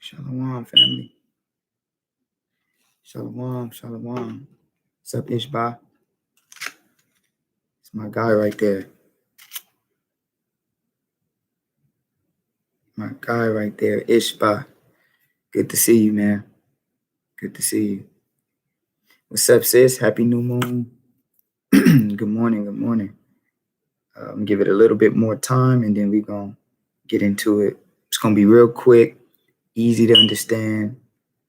Shalom, family. Shalom, shalom. What's up, Ishba? It's my guy right there. My guy right there, Ishba. Good to see you, man. Good to see you. What's up, sis? Happy new moon. Good morning, good morning. Give it a little bit more time, and then we're going to get into it. It's going to be real quick, easy to understand.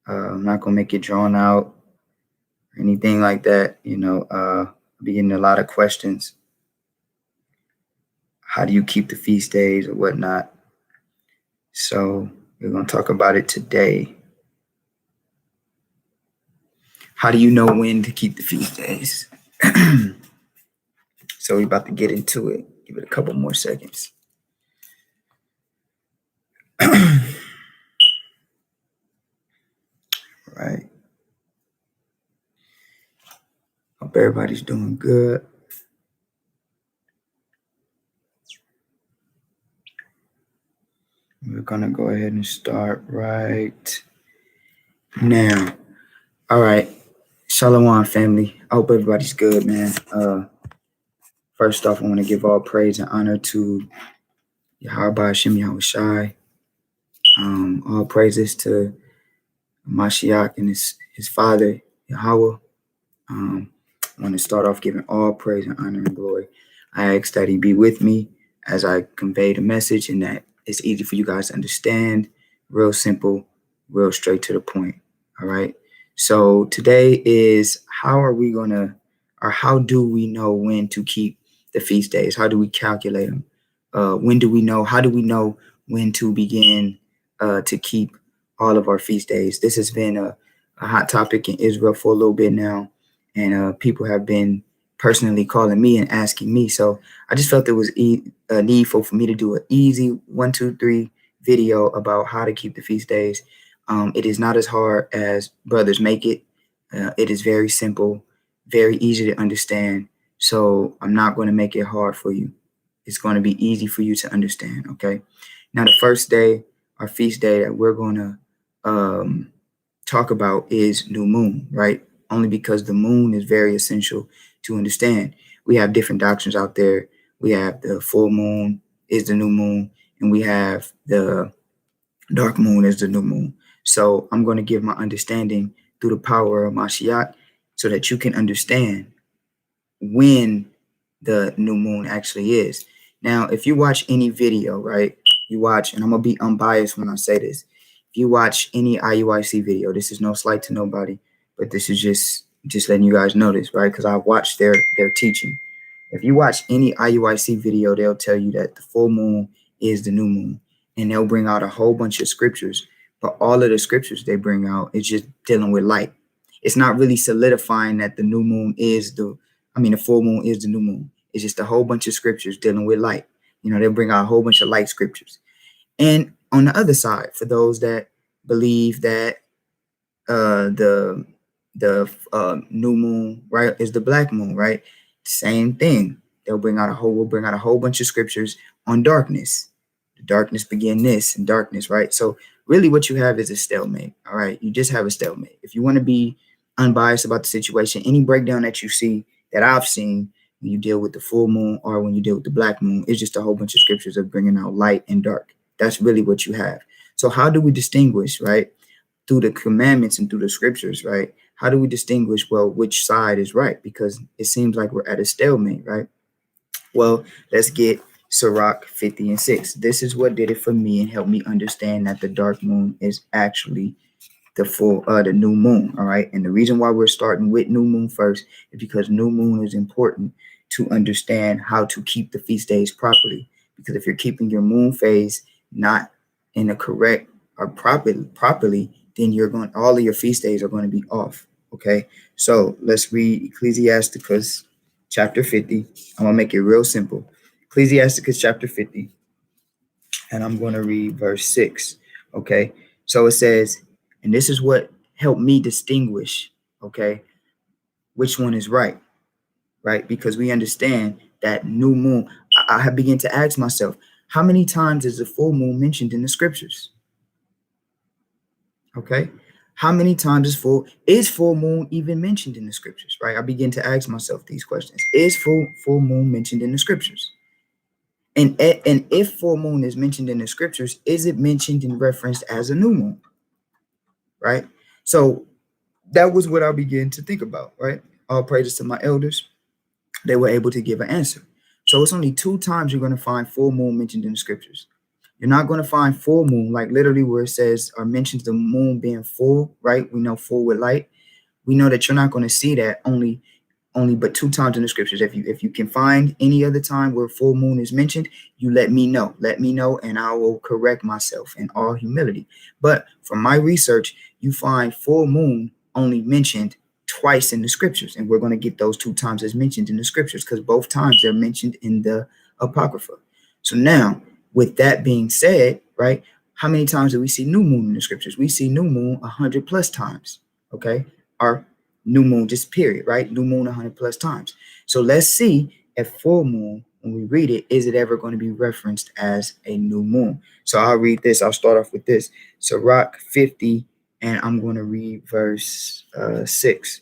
I'm not going to make it drawn out or anything like that. I'll be getting a lot of questions. How do you keep the feast days or whatnot? So we're going to talk about it today. How do you know when to keep the feast days? So we're about to get into it. Give it a couple more seconds. Right. Hope everybody's doing good. We're going to go ahead and start right now. All right. Shalom, family. I hope everybody's good, man. First off, I want to give all praise and honor to Yahweh Hashem Yahushai. All praises to Mashiach and his father, Yahweh. I want to start off giving all praise and honor and glory. I ask that he be with me as I convey the message and that it's easy for you guys to understand, real simple, real straight to the point. All right. So today is how do we know when to keep the feast days? How do we calculate them? How do we know when to begin to keep all of our feast days? This has been a hot topic in Israel for a little bit now. And people have been personally calling me and asking me. So I just felt it was needful for me to do an easy 1, 2, 3 video about how to keep the feast days. It is not as hard as brothers make it. It is very simple, very easy to understand. So I'm not going to make it hard for you. It's going to be easy for you to understand. Okay. Now, the first day, our feast day that we're going to talk about is new moon, right? Only because the moon is very essential to understand. We have different doctrines out there. We have the full moon is the new moon, and we have the dark moon is the new moon. So I'm going to give my understanding through the power of Mashiach so that you can understand when the new moon actually is. Now, if you watch any video, right, and I'm going to be unbiased when I say this. If you watch any IUIC video, this is no slight to nobody, but this is just letting you guys know this, right? Because I've watched their teaching. If you watch any IUIC video, they'll tell you that the full moon is the new moon, and they'll bring out a whole bunch of scriptures, but all of the scriptures they bring out is just dealing with light. It's not really solidifying that the full moon is the new moon. It's just a whole bunch of scriptures dealing with light. They bring out a whole bunch of light scriptures. And on the other side, for those that believe that the new moon, right, is the black moon, right? Same thing. We'll bring out a whole bunch of scriptures on darkness. The darkness begin this and darkness, right? So really what you have is a stalemate. All right. You just have a stalemate. If you want to be unbiased about the situation, any breakdown that you see that I've seen when you deal with the full moon or when you deal with the black moon, it's just a whole bunch of scriptures of bringing out light and dark. That's really what you have. So how do we distinguish, right? Through the commandments and through the scriptures, right? How do we distinguish, well, which side is right? Because it seems like we're at a stalemate, right? Well, let's get Sirach 50 and 6. This is what did it for me and helped me understand that the dark moon is actually the new moon. All right. And the reason why we're starting with new moon first is because new moon is important to understand how to keep the feast days properly. Because if you're keeping your moon phase not in the correct or properly, then all of your feast days are going to be off. Okay. So let's read Ecclesiasticus chapter 50. I'm going to make it real simple. Ecclesiasticus chapter 50. And I'm going to read verse 6. Okay. So it says, and this is what helped me distinguish, okay, which one is right? Because we understand that new moon. I have begun to ask myself, how many times is the full moon mentioned in the scriptures? Okay. How many times is full moon even mentioned in the scriptures? Right. I begin to ask myself these questions. Is full moon mentioned in the scriptures? And if full moon is mentioned in the scriptures, is it mentioned and referenced as a new moon? Right. So that was what I began to think about. Right. All praises to my elders. They were able to give an answer. So it's only 2 times you're going to find full moon mentioned in the scriptures. You're not going to find full moon, like literally where it says or mentions the moon being full, right? We know full with light. We know that you're not going to see that only but 2 times in the scriptures. If you can find any other time where full moon is mentioned, you let me know. Let me know, and I will correct myself in all humility. But from my research, you find full moon only mentioned twice in the scriptures, and we're going to get those 2 times as mentioned in the scriptures because both times they're mentioned in the Apocrypha. So now, with that being said, right, how many times do we see new moon in the scriptures? We see new moon 100 plus times. Okay, our new moon, just period, right? New moon 100 plus times. So let's see if full moon, when we read it, is it ever going to be referenced as a new moon? So I'll read this. I'll start off with this. Sirach 50, and I'm going to read verse 6.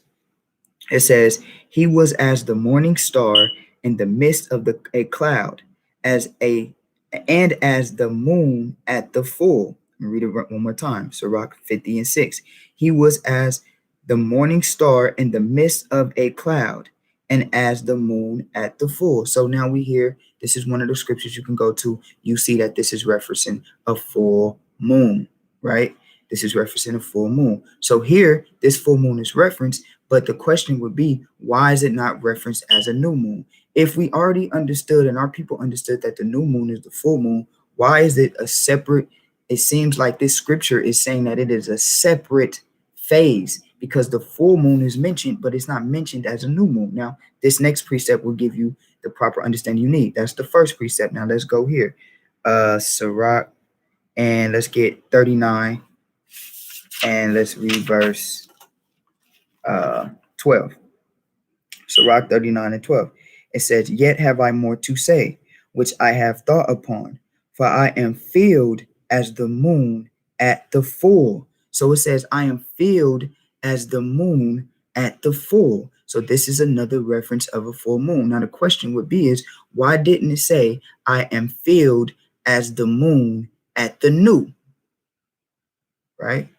It says, "He was as the morning star in the midst of a cloud, as the moon at the full." Let me read it one more time. Sirach 50 and 6. He was as the morning star in the midst of a cloud, and as the moon at the full. So now we hear this is one of the scriptures you can go to. You see that this is referencing a full moon, right? This is referencing a full moon. So here, this full moon is referenced, but the question would be, why is it not referenced as a new moon? If we already understood and our people understood that the new moon is the full moon, why is it a separate? It seems like this scripture is saying that it is a separate phase because the full moon is mentioned, but it's not mentioned as a new moon. Now, this next precept will give you the proper understanding you need. That's the first precept. Now let's go here. Sirach, and let's get 39, and let's read verse 12. Sirach 39 and 12. It says, "Yet have I more to say, which I have thought upon, for I am filled as the moon at the full." So it says, I am filled as the moon at the full. So this is another reference of a full moon. Now the question would be is, why didn't it say, I am filled as the moon at the new? Right?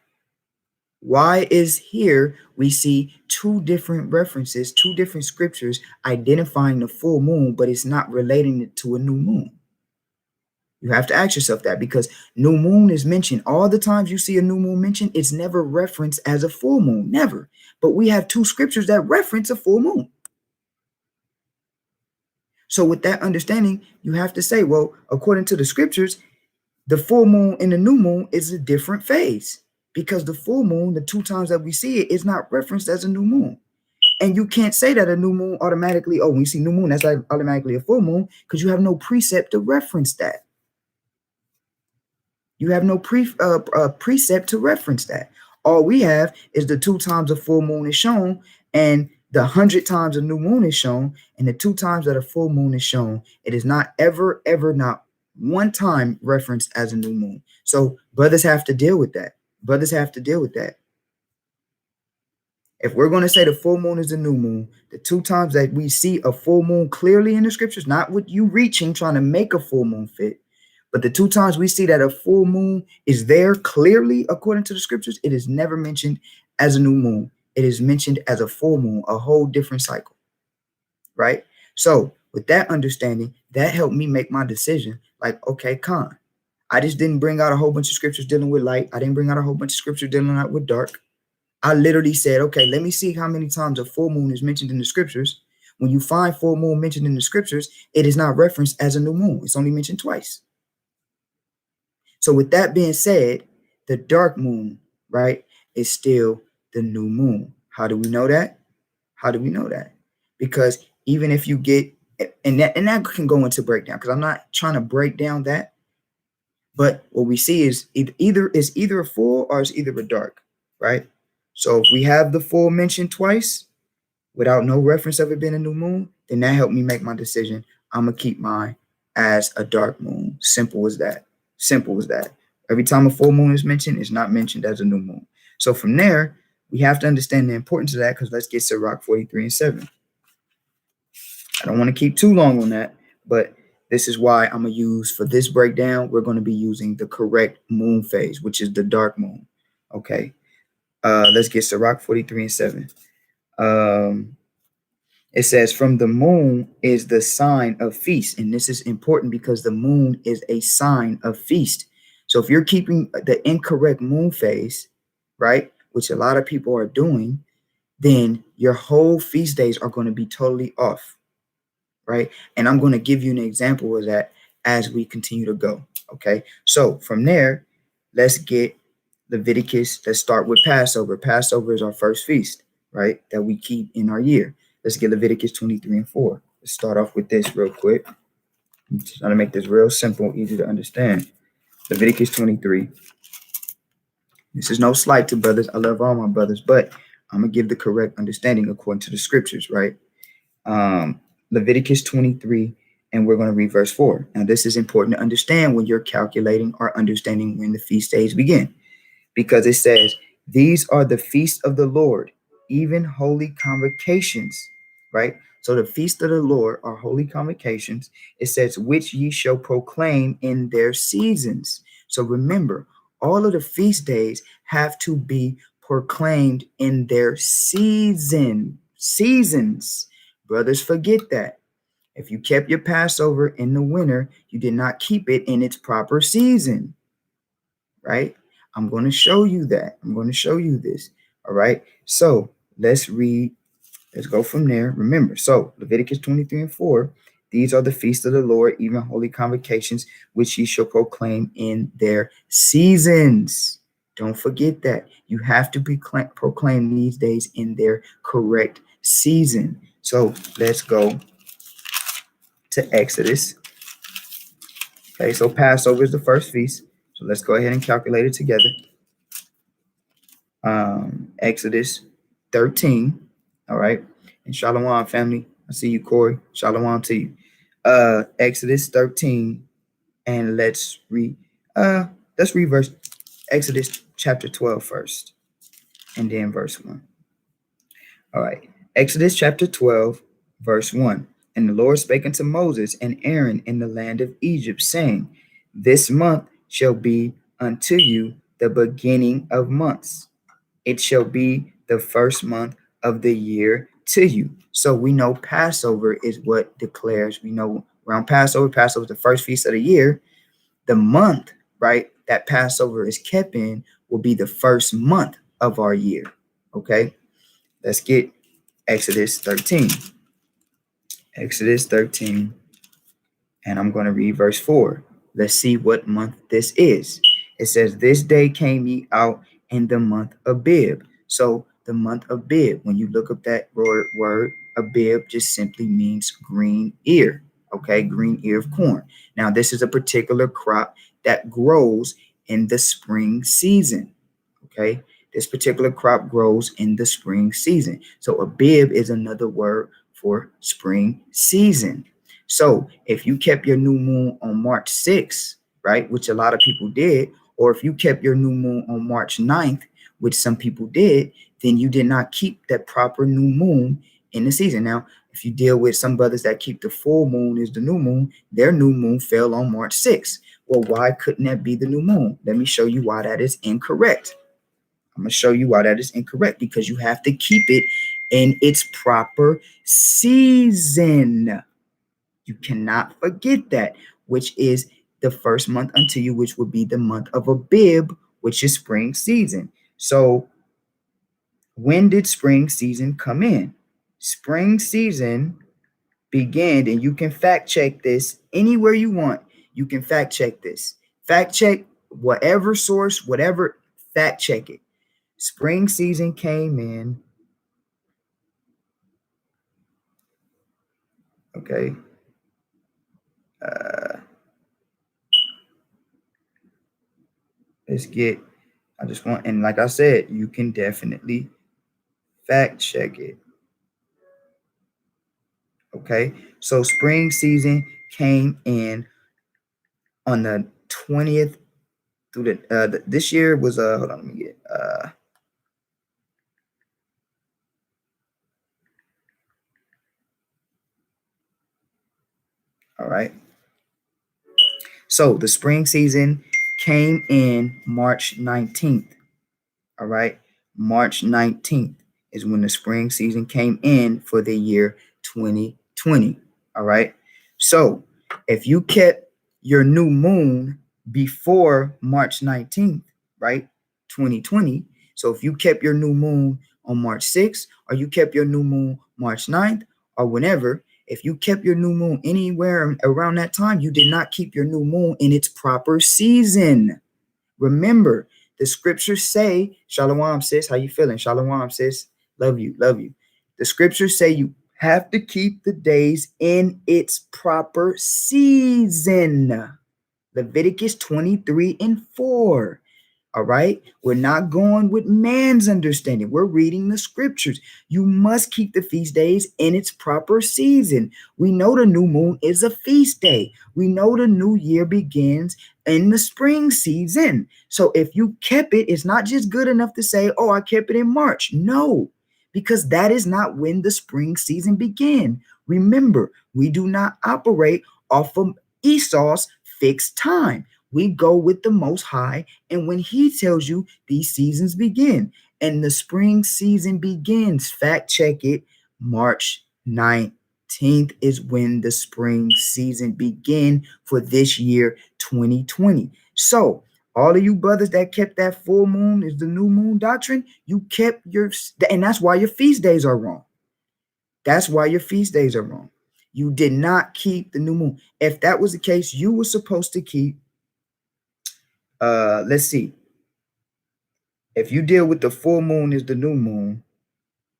Why is here we see 2 different references, 2 different scriptures identifying the full moon, but it's not relating it to a new moon? You have to ask yourself that because new moon is mentioned all the times you see a new moon mentioned, it's never referenced as a full moon, never. But we have 2 scriptures that reference a full moon. So with that understanding, you have to say, well, according to the scriptures, the full moon and the new moon is a different phase because the full moon, the 2 times that we see it, is not referenced as a new moon. And you can't say that a new moon automatically, when you see new moon, that's like automatically a full moon because you have no precept to reference that. You have no precept to reference that. All we have is the 2 times a full moon is shown and the 100 times a new moon is shown, and the 2 times that a full moon is shown, it is not ever, not one time referenced as a new moon. So brothers have to deal with that. Brothers have to deal with that. If we're going to say the full moon is the new moon, the 2 times that we see a full moon clearly in the scriptures, not with you reaching, trying to make a full moon fit, but the 2 times we see that a full moon is there clearly according to the scriptures, it is never mentioned as a new moon. It is mentioned as a full moon, a whole different cycle, right? So with that understanding, that helped me make my decision. Like, okay, Khan, I just didn't bring out a whole bunch of scriptures dealing with light. I didn't bring out a whole bunch of scriptures dealing out with dark. I literally said, okay, let me see how many times a full moon is mentioned in the scriptures. When you find full moon mentioned in the scriptures, it is not referenced as a new moon. It's only mentioned twice. So with that being said, the dark moon, right, is still the new moon. How do we know that? How do we know that? Because even if you get, and that can go into breakdown, because I'm not trying to break down that, but what we see is either a full or it's either a dark, right? So if we have the full mentioned twice without no reference of it being a new moon, then that helped me make my decision. I'm gonna keep mine as a dark moon. Simple as that. Simple as that. Every time a full moon is mentioned, it's not mentioned as a new moon. So from there, we have to understand the importance of that, because let's get Sirach 43 and 7. I don't want to keep too long on that, but this is why I'm going to use, for this breakdown, we're going to be using the correct moon phase, which is the dark moon. Okay. Let's get Sirach 43 and 7. It says, from the moon is the sign of feast. And this is important because the moon is a sign of feast. So if you're keeping the incorrect moon phase, right, which a lot of people are doing, then your whole feast days are going to be totally off, right? And I'm going to give you an example of that as we continue to go, okay? So from there, let's get Leviticus. Let's start with Passover. Passover is our first feast, right, that we keep in our year. Let's get Leviticus 23 and 4. Let's start off with this real quick. I'm just trying to make this real simple, easy to understand. Leviticus 23. This is no slight to brothers. I love all my brothers, but I'm going to give the correct understanding according to the scriptures, right? Leviticus 23, and we're going to read verse 4. Now, this is important to understand when you're calculating or understanding when the feast days begin, because it says, these are the feasts of the Lord, even holy convocations, right? So the feast of the Lord are holy convocations. It says, which ye shall proclaim in their seasons. So remember, all of the feast days have to be proclaimed in their seasons. Brothers, forget that. If you kept your Passover in the winter, you did not keep it in its proper season, right? I'm going to show you that. I'm going to show you this. All right. So let's read. Let's go from there. Remember, so Leviticus 23 and 4, these are the feasts of the Lord, even holy convocations, which ye shall proclaim in their seasons. Don't forget that. You have to proclaim these days in their correct season. So let's go to Exodus. Okay, so Passover is the first feast. So let's go ahead and calculate it together. Exodus 13. All right. And Shalom, family. I see you, Corey. Shalom to you. Exodus 13. And let's read verse Exodus chapter 12 first. And then verse 1. All right. Exodus chapter 12, verse 1. And the Lord spake unto Moses and Aaron in the land of Egypt, saying, this month shall be unto you the beginning of months. It shall be the first month of the year to you. So we know Passover is what declares, we know around Passover is the first feast of the year. The month, right, that Passover is kept in will be the first month of our year. Okay, let's get Exodus 13. Exodus 13, and I'm going to read verse 4. Let's see what month this is. It says, this day came ye out in the month of Abib. So the month of Abib, when you look up that word Abib, just simply means green ear. Okay, green ear of corn. Now, this is a particular crop that grows in the spring season. Okay, this particular crop grows in the spring season. So Abib is another word for spring season. So if you kept your new moon on March 6th, right, which a lot of people did, or if you kept your new moon on March 9th, which some people did, then you did not keep that proper new moon in the season. Now, if you deal with some brothers that keep the full moon is the new moon, their new moon fell on March 6th. Well, why couldn't that be the new moon? Let me show you why that is incorrect. I'm going to show you why that is incorrect, because you have to keep it in its proper season. You cannot forget that, which is the first month unto you, which would be the month of Abib, which is spring season. So when did spring season come in? Spring season began, and you can fact check this anywhere you want. You can fact check this. Fact check whatever source, whatever, fact check it. Spring season came in. Okay. Let's get, I just want, and like I said, you can definitely fact check it. Okay. So spring season came in on the 20th through this year was hold on, let me get all right. So the spring season came in March 19th. All right. March 19th is when the spring season came in for the year 2020. All right. So if you kept your new moon before March 19th, right? 2020. So if you kept your new moon on March 6th, or you kept your new moon March 9th, or whenever, if you kept your new moon anywhere around that time, you did not keep your new moon in its proper season. Remember, the scriptures say, Shalom, sis, how you feeling? Shalom, sis, love you, love you. The scriptures say you have to keep the days in its proper season. Leviticus 23:4. All right. We're not going with man's understanding. We're reading the scriptures. You must keep the feast days in its proper season. We know the new moon is a feast day. We know the new year begins in the spring season. So if you kept it, it's not just good enough to say, oh, I kept it in March. No, because that is not when the spring season began. Remember, we do not operate off of Esau's fixed time. We go with the Most High, and when He tells you these seasons begin, and the spring season begins, fact check it, March 19th is when the spring season begin for this year 2020. So all of you brothers that kept that full moon is the new moon doctrine, you kept your, and that's why your feast days are wrong. That's why your feast days are wrong. You did not keep the new moon. If that was the case, you were supposed to keep let's see. If you deal with the full moon is the new moon,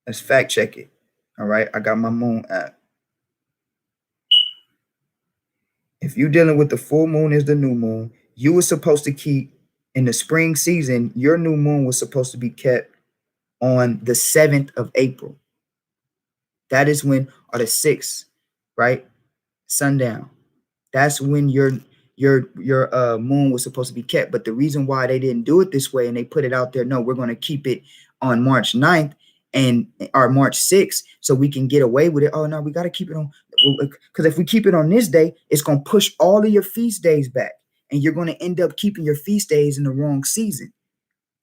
let's fact check it. All right, I got my moon app. If you're dealing with the full moon is the new moon, you were supposed to keep in the spring season, your new moon was supposed to be kept on the 7th of April. That is when, or the 6th, right? Sundown. That's when your moon was supposed to be kept. But the reason why they didn't do it this way and they put it out there, no, we're going to keep it on March 9th and or March 6th so we can get away with it. Oh no, we got to keep it on, because if we keep it on this day, it's going to push all of your feast days back, and you're going to end up keeping your feast days in the wrong season.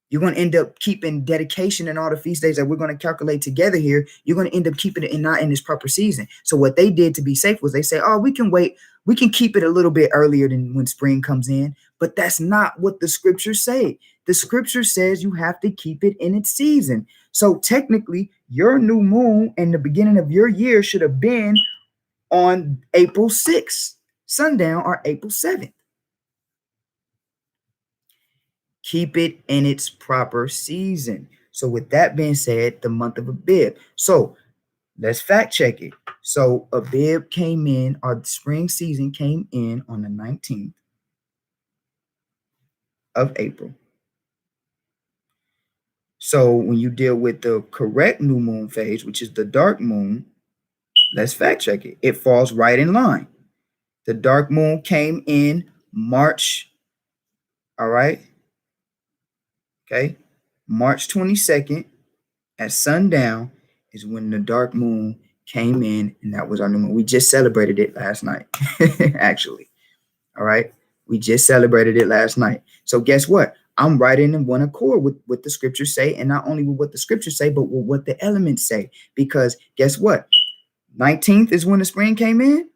You're going to end up keeping dedication and all the feast days that we're going to calculate together here. You're going to end up keeping it and not in this proper season. So what they did to be safe was they say, oh, we can wait. We can keep it a little bit earlier than when spring comes in. But that's not what the scriptures say. The scripture says you have to keep it in its season. So technically, your new moon and the beginning of your year should have been on April 6th, sundown, or April 7th. Keep it in its proper season. So with that being said, the month of Abib. So let's fact check it. So Abib came in, our spring season came in on the 19th of April. So when you deal with the correct new moon phase, which is the dark moon, let's fact check it. It falls right in line. The dark moon came in March, all right? Okay, March 22nd at sundown is when the dark moon came in, and that was our new moon. We just celebrated it last night, actually. All right, we just celebrated it last night. So guess what? I'm right in one accord with what the scriptures say, and not only with what the scriptures say, but with what the elements say. Because guess what? 19th is when the spring came in.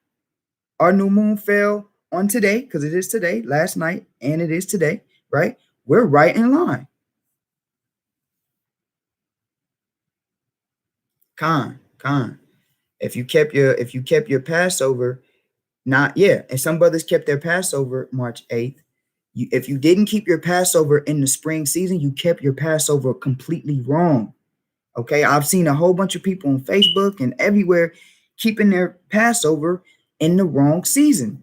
Our new moon fell on today, because it is today, last night, and it is today, right? We're right in line. Con. If you kept your Passover, and some brothers kept their Passover March 8th. If you didn't keep your Passover in the spring season, you kept your Passover completely wrong. Okay, I've seen a whole bunch of people on Facebook and everywhere keeping their Passover in the wrong season.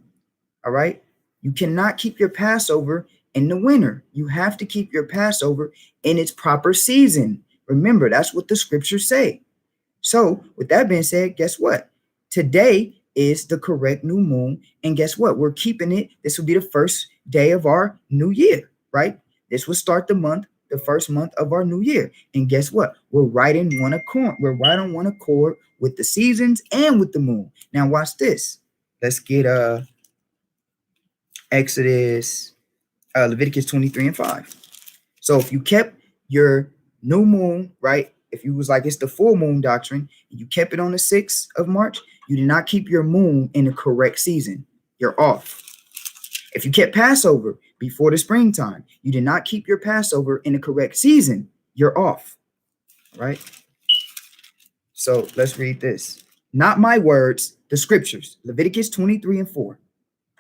All right, you cannot keep your Passover in the winter. You have to keep your Passover in its proper season. Remember, that's what the scriptures say. So with that being said, guess what? Today is the correct new moon. And guess what? We're keeping it. This will be the first day of our new year. right? This would start the month, the first month of our new year. And guess what? We're right in one accord. We're right on one accord with the seasons and with the moon. Now watch this. Let's get Exodus, Leviticus 23 and 5. So if you kept your new moon, right? If you was like it's the full moon doctrine, you kept it on the 6th of March, you did not keep your moon in the correct season. You're off. If you kept Passover before the springtime, you did not keep your Passover in the correct season. You're off, right? So let's read this. Not my words, the scriptures. Leviticus 23 and 4.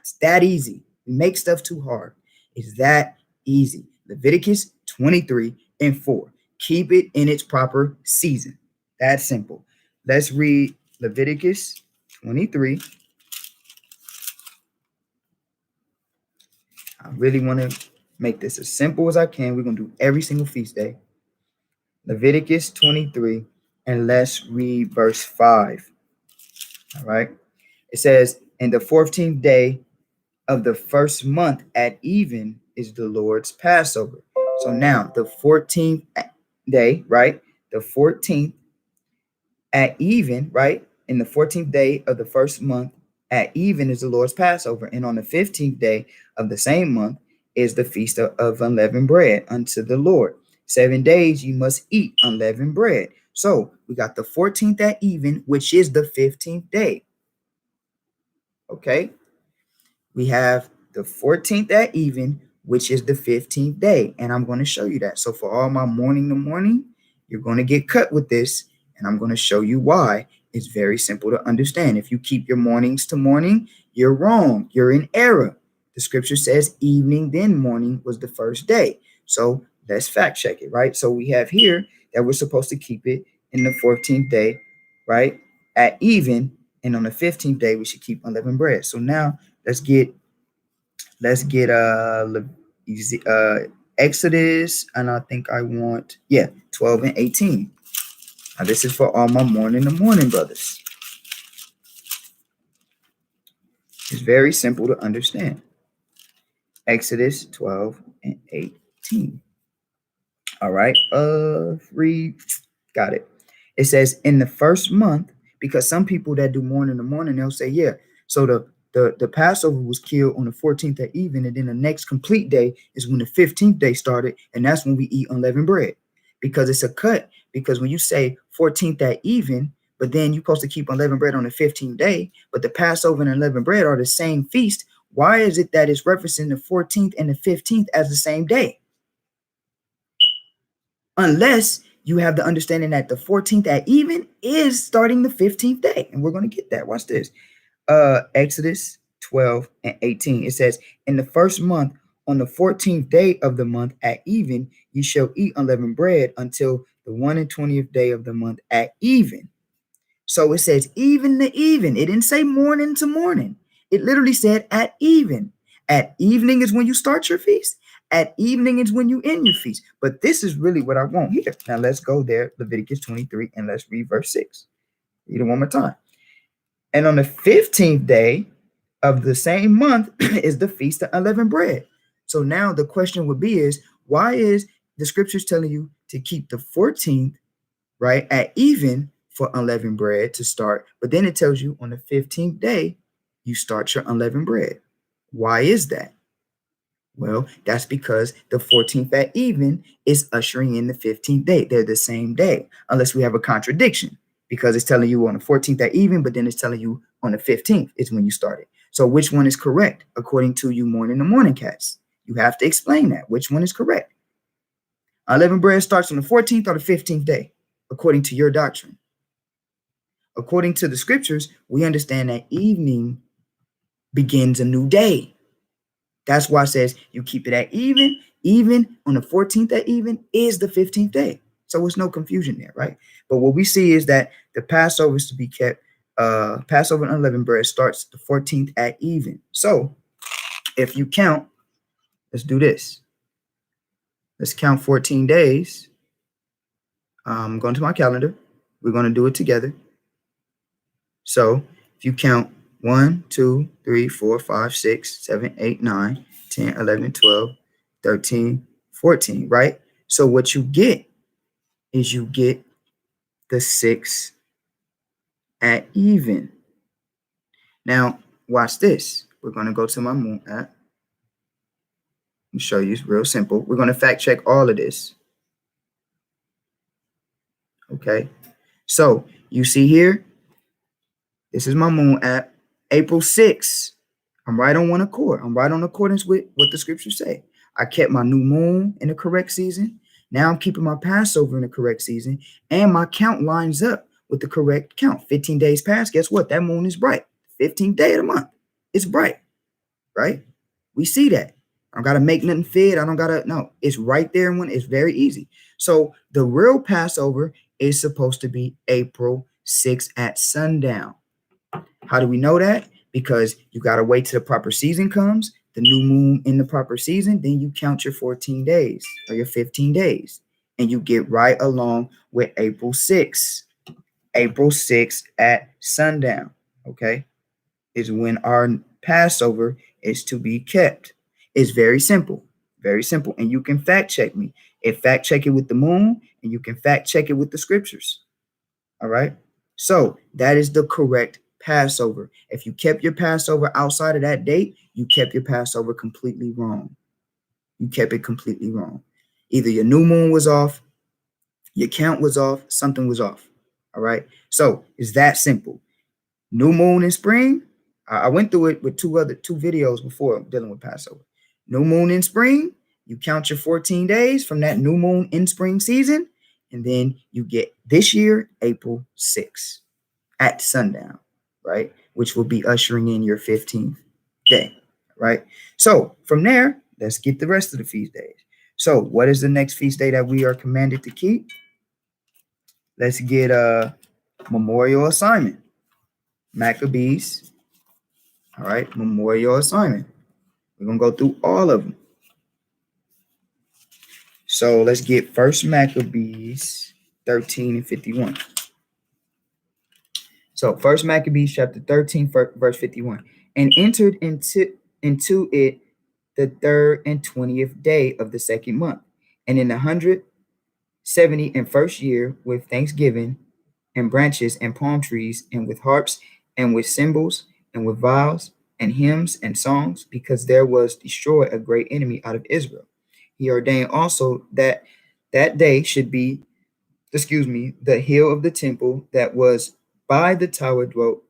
It's that easy. We make stuff too hard. It's that easy. Leviticus 23 and 4. Keep it in its proper season. That's simple. Let's read Leviticus 23. I really want to make this as simple as I can. We're going to do every single feast day. Leviticus 23, and let's read verse 5. All right. It says, "In the 14th day of the first month at even is the Lord's Passover." So now the 14th day, right? The 14th at even, right? In the 14th day of the first month at even is the Lord's Passover. And on the 15th day of the same month is the feast of unleavened bread unto the Lord. 7 days you must eat unleavened bread. So we got the 14th at even, which is the 15th day. Okay. We have the 14th at even, which is the 15th day. And I'm going to show you that. So for all my morning to morning, you're going to get cut with this. And I'm going to show you why. It's very simple to understand. If you keep your mornings to morning, you're wrong. You're in error. The scripture says evening, then morning was the first day. So let's fact check it, right? So we have here that we're supposed to keep it in the 14th day, right? At even. And on the 15th day, we should keep unleavened bread. So now let's get Exodus, and I think I want 12 and 18. Now this is for all my morning to morning brothers. It's very simple to understand. Exodus 12 and 18. All right, read. Got it. It says in the first month, because some people that do morning to morning, they'll say, yeah, so the Passover was killed on the 14th at even, and then the next complete day is when the 15th day started, and that's when we eat unleavened bread. Because it's a cut, because when you say 14th at even, but then you're supposed to keep unleavened bread on the 15th day, but the Passover and unleavened bread are the same feast, why is it that it's referencing the 14th and the 15th as the same day? Unless you have the understanding that the 14th at even is starting the 15th day. And we're going to get that. Watch this. Exodus 12 and 18. It says, in the first month, on the 14th day of the month at even, you shall eat unleavened bread until the 21st day of the month at even. So it says even to even. It didn't say morning to morning. It literally said at even. At evening is when you start your feast. At evening is when you end your feast. But this is really what I want here. Now let's go there, Leviticus 23, and let's read verse 6. Read it one more time. And on the 15th day of the same month is the feast of unleavened bread. So now the question would be is, why is the scriptures telling you to keep the 14th, right, at even for unleavened bread to start, but then it tells you on the 15th day, you start your unleavened bread? Why is that? Well, that's because the 14th at even is ushering in the 15th day. They're the same day, unless we have a contradiction, because it's telling you on the 14th at even, but then it's telling you on the 15th is when you started. So which one is correct according to you morning to morning cats? You have to explain that. Which one is correct? Unleavened bread starts on the 14th or the 15th day, according to your doctrine. According to the scriptures, we understand that evening begins a new day. That's why it says you keep it at even. Even on the 14th at even is the 15th day. So there's no confusion there, right? But what we see is that the Passover is to be kept. Passover and unleavened bread starts the 14th at even. So if you count, let's do this. Let's count 14 days. I'm going to my calendar. We're going to do it together. So if you count 1, 2, 3, 4, 5, 6, 7, 8, 9, 10, 11, 12, 13, 14, right? So what you get is you get the 6 at even. Now, watch this. We're going to go to my moon app. Let me show you. It's real simple. We're going to fact check all of this. Okay. So you see here, this is my moon app. April 6th. I'm right on one accord. I'm right on accordance with what the scriptures say. I kept my new moon in the correct season. Now I'm keeping my Passover in the correct season. And my count lines up with the correct count. 15 days past. Guess what? That moon is bright. 15th day of the month. It's bright. Right? We see that. I don't got to make nothing fit. I don't got to. No, it's right there. And it's very easy. So the real Passover is supposed to be April 6th at sundown. How do we know that? Because you got to wait till the proper season comes, the new moon in the proper season, then you count your 14 days or your 15 days, and you get right along with April 6th. April 6th at sundown, okay, is when our Passover is to be kept. It's very simple, and you can fact check me. Fact check it with the moon, and you can fact check it with the scriptures. All right. So that is the correct Passover. If you kept your Passover outside of that date, you kept your Passover completely wrong. You kept it completely wrong. Either your new moon was off, your count was off, something was off. All right. So it's that simple. New moon in spring. I went through it with two videos before dealing with Passover. New moon in spring, you count your 14 days from that new moon in spring season, and then you get this year, April 6th at sundown, right? Which will be ushering in your 15th day, right? So from there, let's get the rest of the feast days. So what is the next feast day that we are commanded to keep? Let's get a memorial assignment. Maccabees. All right, memorial assignment. We're going to go through all of them. So let's get First Maccabees 13 and 51. So First Maccabees chapter 13, verse 51. And entered into it the 3rd and 20th day of the 2nd month, and in the 171st year, with thanksgiving and branches and palm trees, and with harps and with cymbals and with viols and hymns and songs, because there was destroyed a great enemy out of Israel. He ordained also that day should be, the hill of the temple that was by the tower dwelt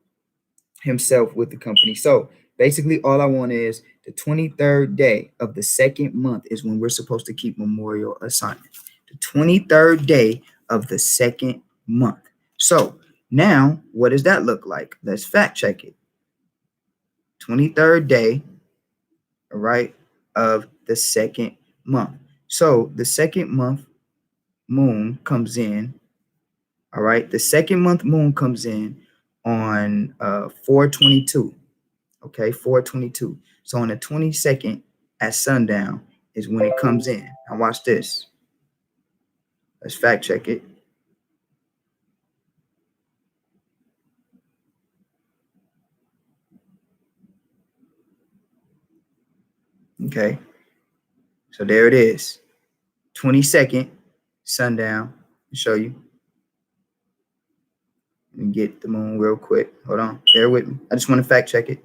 himself with the company. So basically all I want is the 23rd day of the 2nd month is when we're supposed to keep memorial assignment. The 23rd day of the 2nd month. So now what does that look like? Let's fact check it. 23rd day, all right, of the 2nd month. So the 2nd month moon comes in, all right, the 2nd month moon comes in on 4/22, okay, 4/22. So on the 22nd at sundown is when it comes in. Now watch this. Let's fact check it. Okay, so there it is. 22nd sundown. I'll show you. Let me get the moon real quick. Hold on, bear with me. I just want to fact check it.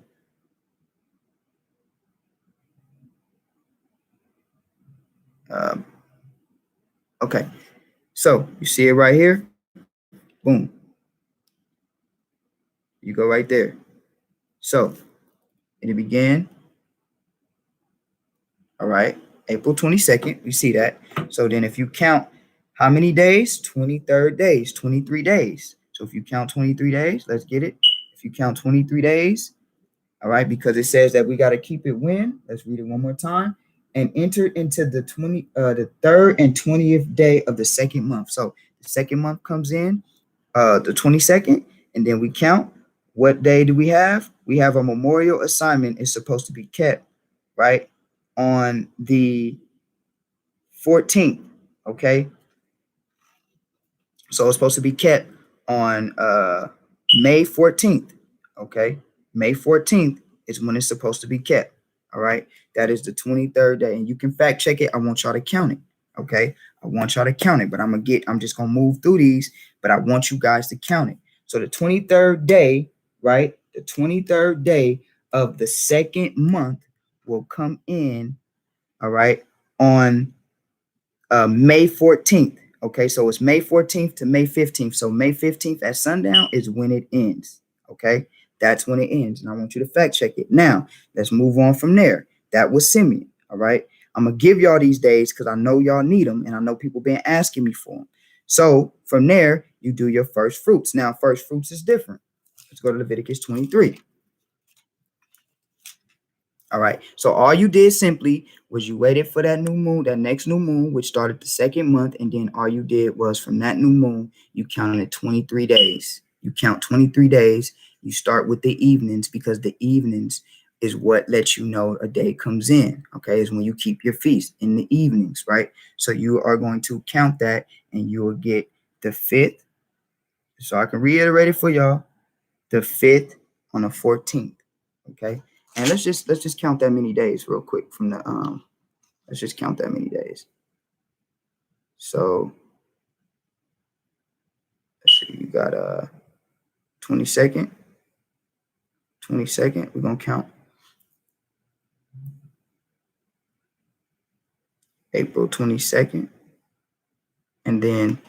Okay, so you see it right here. Boom. You go right there. So it began. All right, April 22nd. We see that. So then if you count how many days? 23rd days, 23 days. So if you count 23 days, let's get it. If you count 23 days, all right, because it says that we got to keep it when. Let's read it one more time. And entered into the 3rd and 20th day of the 2nd month. So the 2nd month comes in the 22nd, and then we count. What day do we have? We have a memorial assignment is supposed to be kept, right, on the 14th, okay? So it's supposed to be kept on May 14th, okay? May 14th is when it's supposed to be kept, All right. That is the 23rd day. And you can fact check it. I want y'all to count it. Okay. I want y'all to count it, but I'm just going to move through these, but I want you guys to count it. So the 23rd day, right? The 23rd day of the second month will come in, all right, on May 14th. Okay, so it's May 14th to May 15th. So May 15th at sundown is when it ends. Okay, that's when it ends. And I want you to fact check it. Now, let's move on from there. That was Simeon. All right, I'm going to give y'all these days because I know y'all need them and I know people been asking me for them. So from there, you do your first fruits. Now, first fruits is different. Let's go to Leviticus 23. All right. So all you did simply was you waited for that new moon, that next new moon, which started the second month. And then all you did was from that new moon, you counted 23 days. You count 23 days. You start with the evenings because the evenings is what lets you know a day comes in. Okay. Is when you keep your feast in the evenings. Right. So you are going to count that and you will get the 5th. So I can reiterate it for y'all. The 5th on the 14th. Okay. And let's just count that many days real quick from the let's just count that many days. So let's see, you got 22nd. We're gonna count April 22nd. And then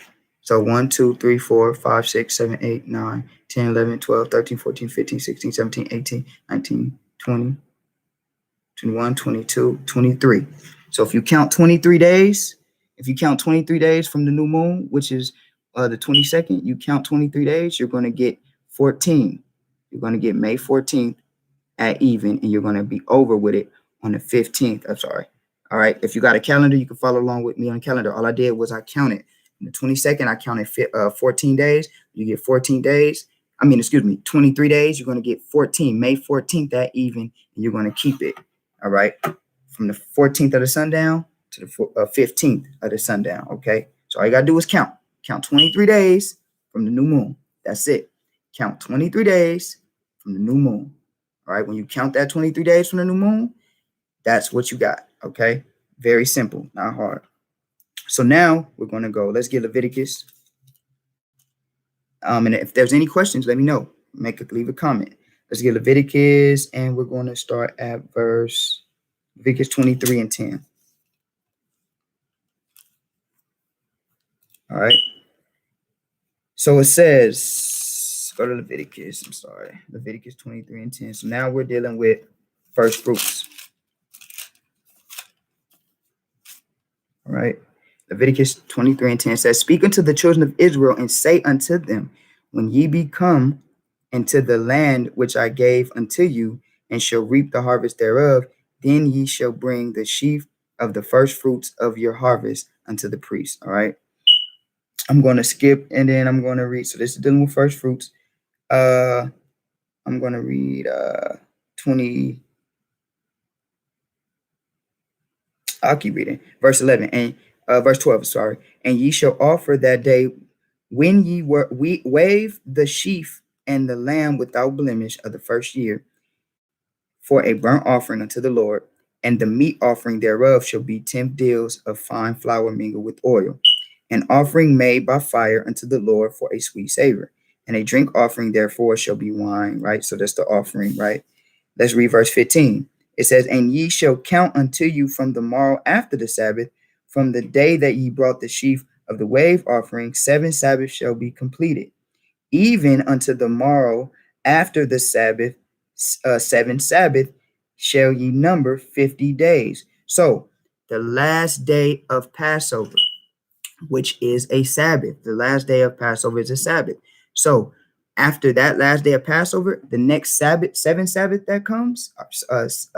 so 1, 2, 3, 4, 5, 6, 7, 8, 9, 10, 11, 12, 13, 14, 15, 16, 17, 18, 19, 20, 21, 22, 23. So if you count 23 days, from the new moon, which is the 22nd, you count 23 days, you're going to get 14. You're going to get May 14th at even, and you're going to be over with it on the 15th. I'm sorry. All right. If you got a calendar, you can follow along with me on the calendar. All I did was I counted. On the 22nd, I counted 14 days. You get 14 days. 23 days. You're going to get 14. May 14th at even, and you're going to keep it. All right. From the 14th of the sundown to the 15th of the sundown. Okay. So all you got to do is count. Count 23 days from the new moon. That's it. Count 23 days from the new moon. All right. When you count that 23 days from the new moon, that's what you got. Okay. Very simple, not hard. So now we're going to go. Let's get Leviticus. And if there's any questions, let me know. Leave a comment. Let's get Leviticus, and we're going to start at Leviticus 23 and 10. All right. So it says, go to Leviticus. Leviticus 23 and 10. So now we're dealing with first fruits. All right. Leviticus 23 and 10 says, speak unto the children of Israel and say unto them, when ye be come into the land which I gave unto you, and shall reap the harvest thereof, then ye shall bring the sheaf of the first fruits of your harvest unto the priest. All right. I'm going to skip and then I'm going to read. So this is dealing with first fruits. I'm going to read 20. I'll keep reading. Verse 11 and verse 12. Sorry. And ye shall offer that day when ye wave the sheaf and the lamb without blemish of the first year for a burnt offering unto the Lord, and the meat offering thereof shall be 10 deals of fine flour mingled with oil, an offering made by fire unto the Lord for a sweet savor, and a drink offering therefore shall be wine. Right. So that's the offering. Right. Let's read verse 15. It says, and ye shall count unto you from the morrow after the Sabbath, from the day that ye brought the sheaf of the wave offering, 7 Sabbaths shall be completed. Even unto the morrow after the Sabbath, 7 Sabbath shall ye number 50 days. So the last day of Passover, which is a Sabbath, the last day of Passover is a Sabbath. So after that last day of Passover, the next Sabbath, 7 Sabbath that comes, the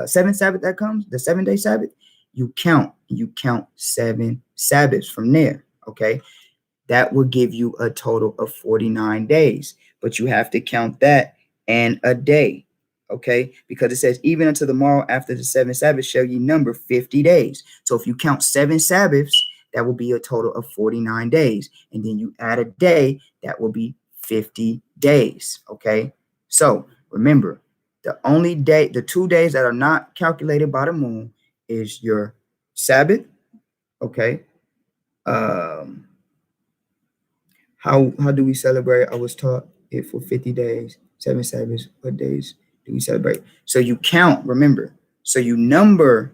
7-day Sabbath, you count 7 Sabbaths from there. Okay. That will give you a total of 49 days, but you have to count that and a day. Okay. Because it says, even unto the morrow after the 7 Sabbaths shall ye number 50 days. So if you count 7 Sabbaths, that will be a total of 49 days. And then you add a day, that will be 50 days. Okay. So remember, The only day, the 2 days that are not calculated by the moon is your Sabbath. Okay. Um, how do we celebrate? I was taught it for 50 days, 7 Sabbaths. What days do we celebrate? So you count, remember. So you number,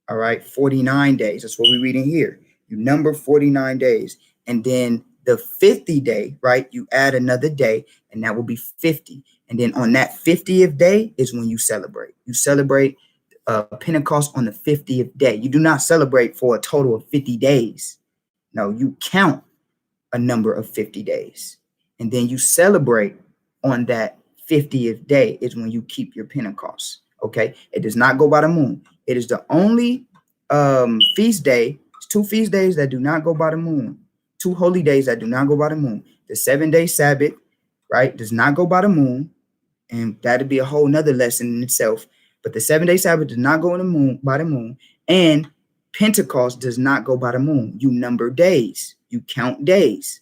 all right, 49 days. That's what we're reading here. You number 49 days. And then the 50 day, right? You add another day, and that will be 50. And then on that 50th day is when you celebrate. You celebrate Pentecost on the 50th day. You do not celebrate for a total of 50 days. No, you count a number of 50 days. And then you celebrate on that 50th day is when you keep your Pentecost. Okay. It does not go by the moon. It is the only feast day. It's 2 feast days that do not go by the moon. 2 holy days that do not go by the moon. The 7-day Sabbath, right, does not go by the moon. And that'd be a whole nother lesson in itself. But the 7-day Sabbath does not go by the moon. And Pentecost does not go by the moon. You number days. You count days.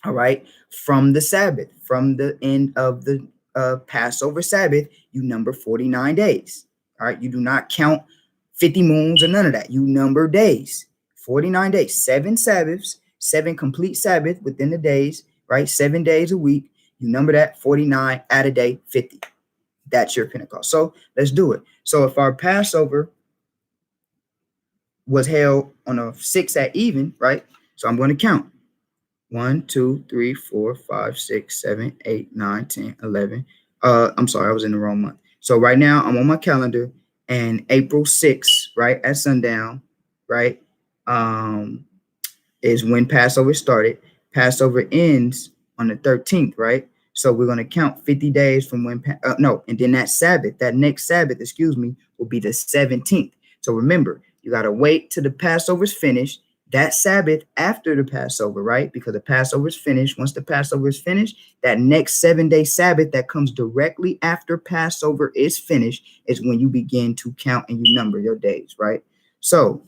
All right. From the Sabbath, from the end of the Passover Sabbath, you number 49 days. All right. You do not count 50 moons or none of that. You number days. 49 days. 7 Sabbaths, 7 complete Sabbath within the days, right? 7 days a week. You number that 49, add a day, 50. That's your Pentecost. So let's do it. So if our Passover was held on a 6 at even, right? So I'm going to count 1, 2, 3, 4, 5, 6, 7, 8, 9, 10, 11. I'm sorry, I was in the wrong month. So right now I'm on my calendar, and April 6th, right, at sundown, right, is when Passover started. Passover ends on the 13th, right? So we're going to count 50 days from when, and then that Sabbath, that next Sabbath, will be the 17th. So remember, you got to wait till the Passover's finished. That Sabbath after the Passover, right? Because the Passover is finished. Once the Passover is finished, that next 7-day Sabbath that comes directly after Passover is finished is when you begin to count and you number your days, right? So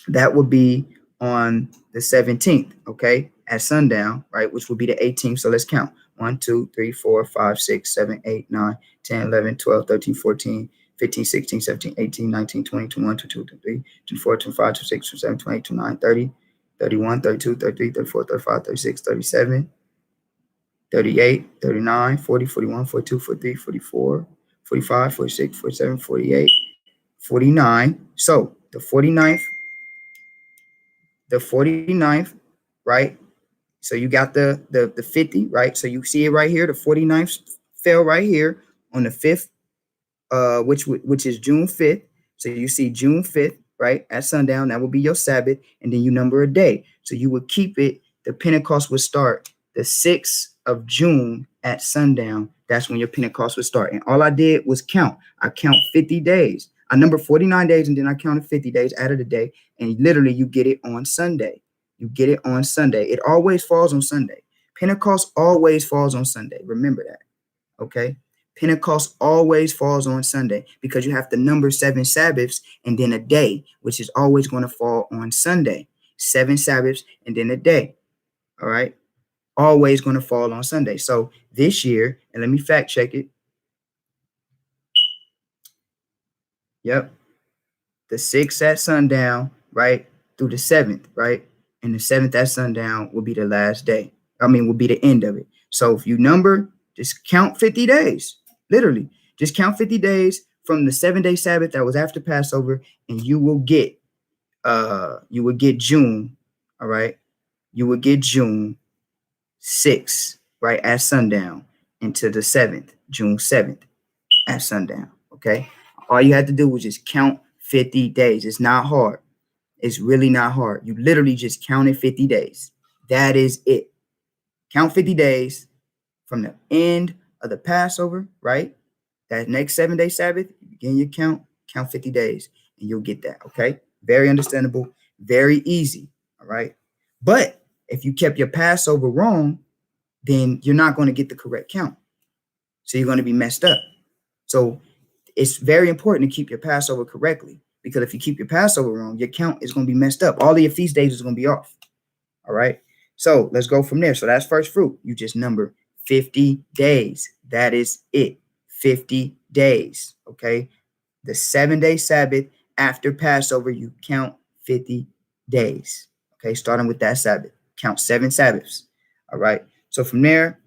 that would be on the 17th, okay, at sundown, right, which will be the 18th. So let's count. 1, 2, 3, 4, 5, 6, 7, 8, 9, 10, 11, 12, 13, 14, 15, 16, 17, 18, 19, 20, 21, 22, 23, 24, 25, 26, 27, 28, 29, 30, 31, 32, 33, 34, 35, 36, 37, 38, 39, 40, 41, 42, 43, 44, 45, 46, 47, 48, 49. So the 49th, right? So you got the 50, right? So you see it right here. The 49th fell right here on the 5th, which is June 5th. So you see June 5th, right, at sundown. That will be your Sabbath. And then you number a day. So you would keep it. The Pentecost would start the 6th of June at sundown. That's when your Pentecost would start. And all I did was count. I count 50 days. I number 49 days, and then I counted 50 days, added a day. And literally you get it on Sunday. You get it on Sunday. It always falls on Sunday. Pentecost always falls on Sunday. Remember that. Okay. Pentecost always falls on Sunday because you have to number 7 Sabbaths and then a day, which is always going to fall on Sunday. 7 Sabbaths and then a day. All right. Always going to fall on Sunday. So this year, and let me fact check it. Yep. The 6th at sundown, right, through the 7th, right? And the 7th at sundown will be the last day. Will be the end of it. So if you number, just count 50 days. Literally, just count 50 days from the 7-day Sabbath that was after Passover, and you will get June, all right? You will get June 6th, right, at sundown into the 7th, June 7th at sundown, okay? All you had to do was just count 50 days. It's not hard. It's really not hard. You literally just counted 50 days. That is it. Count 50 days from the end of the Passover, right? That next 7-day Sabbath, you begin your count 50 days, and you'll get that, okay? Very understandable, very easy, all right? But if you kept your Passover wrong, then you're not going to get the correct count. So you're going to be messed up. So it's very important to keep your Passover correctly, because if you keep your Passover wrong, your count is going to be messed up. All of your feast days is going to be off, all right? So let's go from there. So that's first fruit. You just number 50 days. That is it. 50 days. Okay. The 7-day Sabbath after Passover, you count 50 days. Okay. Starting with that Sabbath, count 7 Sabbaths. All right. So from there,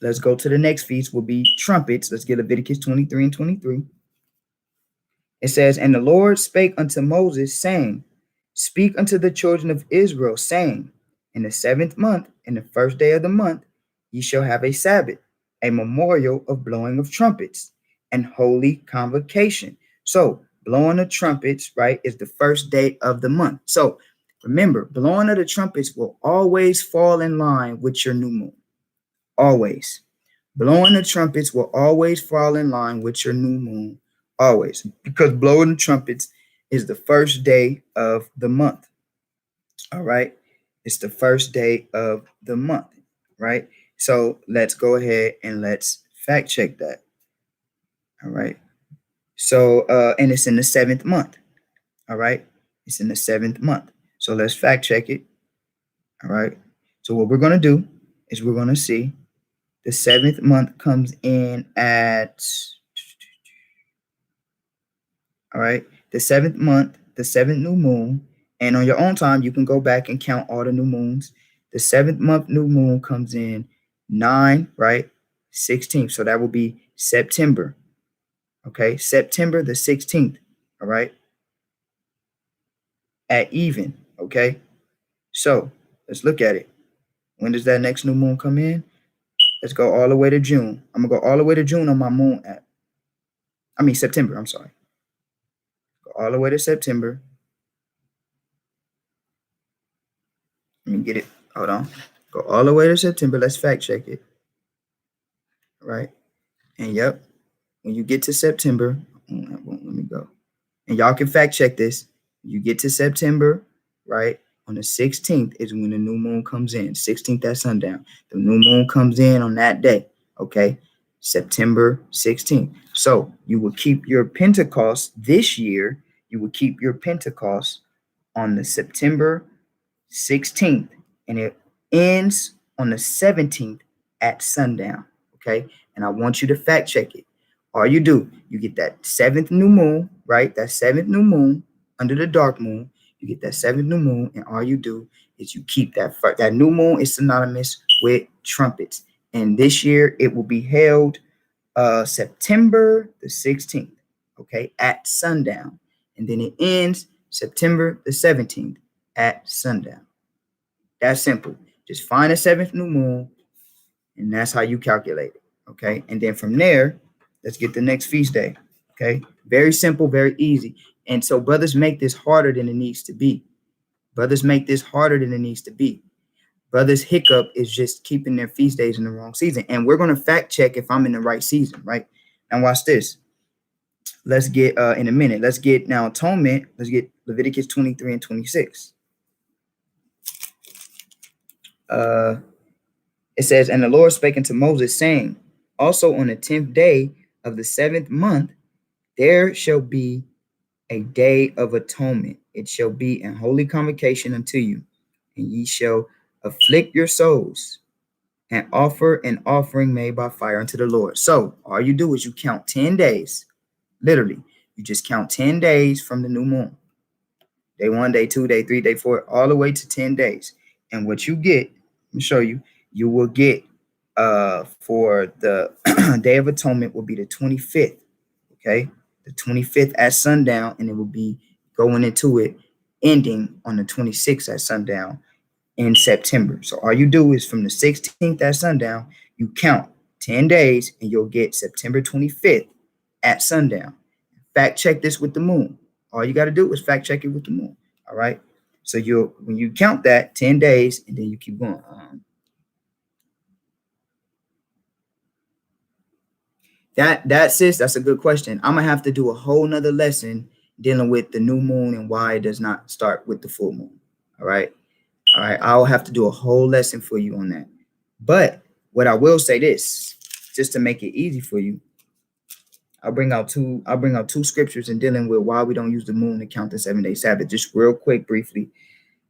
let's go to the next feast, will be trumpets. Let's get Leviticus 23 and 23. It says, and the Lord spake unto Moses, saying, speak unto the children of Israel, saying, in the 7th month, in the 1st day of the month, ye shall have a Sabbath, a memorial of blowing of trumpets, and holy convocation. So blowing of trumpets, right, is the 1st day of the month. So remember, blowing of the trumpets will always fall in line with your new moon. Always. Blowing the trumpets will always fall in line with your new moon. Always. Because blowing the trumpets is the 1st day of the month. All right. It's the 1st day of the month. Right. So let's go ahead and let's fact check that. All right. So, and it's in the 7th month. All right. It's in the 7th month. So let's fact check it. All right. So what we're going to do is we're going to see the 7th month comes in at, all right, the 7th month, the 7th new moon. And on your own time, you can go back and count all the new moons. The 7th month new moon comes in 9, right? 16th. So that will be September. Okay. September the 16th. All right. At even. Okay. So let's look at it. When does that next new moon come in? Let's go all the way to June. I'm going to go all the way to June on my moon app. September. I'm sorry. Go all the way to September. Let me get it. Hold on. Go all the way to September. Let's fact check it. All right. And yep, when you get to September, let me go. And y'all can fact check this. You get to September, right? On the 16th is when the new moon comes in. 16th at sundown. The new moon comes in on that day. Okay. September 16th. So you will keep your Pentecost this year. You will keep your Pentecost on the September 16th, and it ends on the 17th at sundown. Okay. And I want you to fact check it. All you do, you get that 7th new moon, right? That 7th new moon under the dark moon. You get that 7th new moon, and all you do is you keep that new moon is synonymous with trumpets. And this year it will be held September the 16th, okay, at sundown. And then it ends September the 17th at sundown. That's simple. Just find a 7th new moon, and that's how you calculate it, okay? And then from there, let's get the next feast day, okay? Very simple, very easy. And so brothers make this harder than it needs to be. Brothers make this harder than it needs to be. Brothers' hiccup is just keeping their feast days in the wrong season. And we're going to fact check if I'm in the right season, right? Now watch this. Let's get, in a minute, let's get now atonement. Let's get Leviticus 23 and 26. It says, and the Lord spake unto Moses, saying, also on the 10th day of the 7th month, there shall be a day of atonement. It shall be an holy convocation unto you, and ye shall afflict your souls and offer an offering made by fire unto the Lord. So all you do is you count 10 days. Literally, you just count 10 days from the new moon. Day 1, day 2, day 3, day 4, all the way to 10 days. And what you get, let me show you, you will get for the Day of Atonement will be the 25th, okay? The 25th at sundown, and it will be going into it, ending on the 26th at sundown in September. So all you do is from the 16th at sundown, you count 10 days, and you'll get September 25th at sundown. Fact check this with the moon. All you got to do is fact check it with the moon, all right? So when you count that 10 days, and then you keep going. That's a good question. I'm gonna have to do a whole nother lesson dealing with the new moon and why it does not start with the full moon. All right. I'll have to do a whole lesson for you on that. But what I will say this, just to make it easy for you, I'll bring out two scriptures in dealing with why we don't use the moon to count the 7-day Sabbath. Just real quick, briefly.